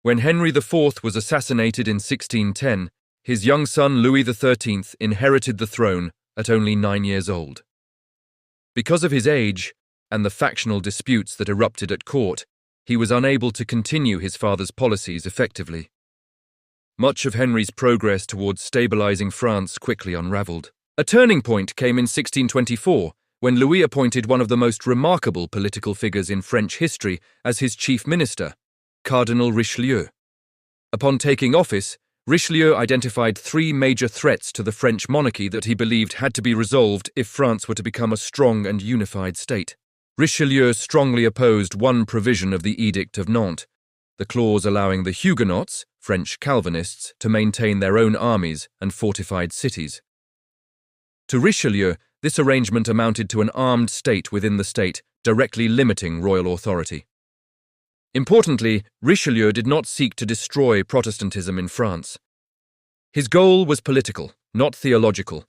When Henry IV was assassinated in 1610, his young son Louis XIII inherited the throne at only 9 years old. Because of his age and the factional disputes that erupted at court, he was unable to continue his father's policies effectively. Much of Henry's progress towards stabilizing France quickly unraveled. A turning point came in 1624, when Louis appointed one of the most remarkable political figures in French history as his chief minister, Cardinal Richelieu. Upon taking office, Richelieu identified 3 major threats to the French monarchy that he believed had to be resolved if France were to become a strong and unified state. Richelieu strongly opposed one provision of the Edict of Nantes, the clause allowing the Huguenots, French Calvinists, to maintain their own armies and fortified cities. To Richelieu, this arrangement amounted to an armed state within the state, directly limiting royal authority. Importantly, Richelieu did not seek to destroy Protestantism in France. His goal was political, not theological.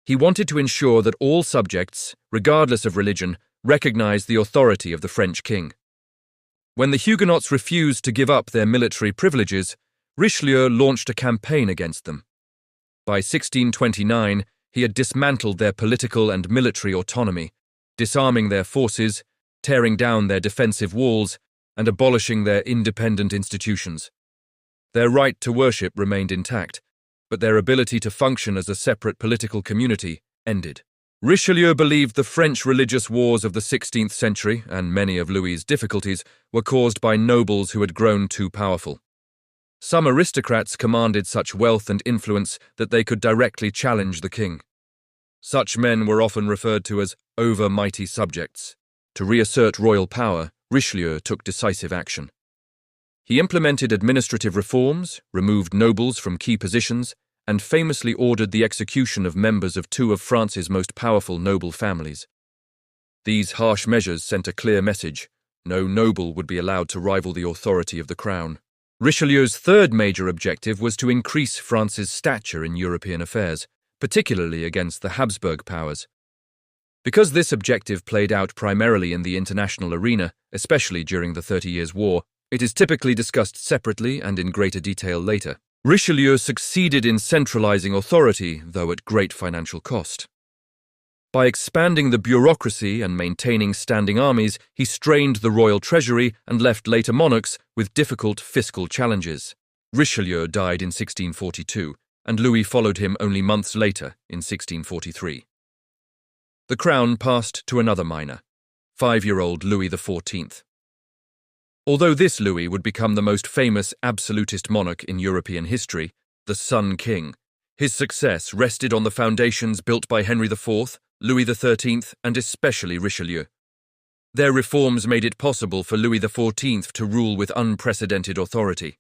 He wanted to ensure that all subjects, regardless of religion, recognized the authority of the French king. When the Huguenots refused to give up their military privileges, Richelieu launched a campaign against them. By 1629, he had dismantled their political and military autonomy, disarming their forces, tearing down their defensive walls, and abolishing their independent institutions. Their right to worship remained intact, but their ability to function as a separate political community ended. Richelieu believed the French religious wars of the 16th century, and many of Louis's difficulties, were caused by nobles who had grown too powerful. Some aristocrats commanded such wealth and influence that they could directly challenge the king. Such men were often referred to as over-mighty subjects. To reassert royal power, Richelieu took decisive action. He implemented administrative reforms, removed nobles from key positions, and famously ordered the execution of members of 2 of France's most powerful noble families. These harsh measures sent a clear message: no noble would be allowed to rival the authority of the crown. Richelieu's third major objective was to increase France's stature in European affairs, particularly against the Habsburg powers. Because this objective played out primarily in the international arena, especially during the 30 Years' War, it is typically discussed separately and in greater detail later. Richelieu succeeded in centralizing authority, though at great financial cost. By expanding the bureaucracy and maintaining standing armies, he strained the royal treasury and left later monarchs with difficult fiscal challenges. Richelieu died in 1642, and Louis followed him only months later in 1643. The crown passed to another minor, 5-year-old Louis XIV. Although this Louis would become the most famous absolutist monarch in European history, the Sun King, his success rested on the foundations built by Henry IV, Louis XIII, and especially Richelieu. Their reforms made it possible for Louis XIV to rule with unprecedented authority.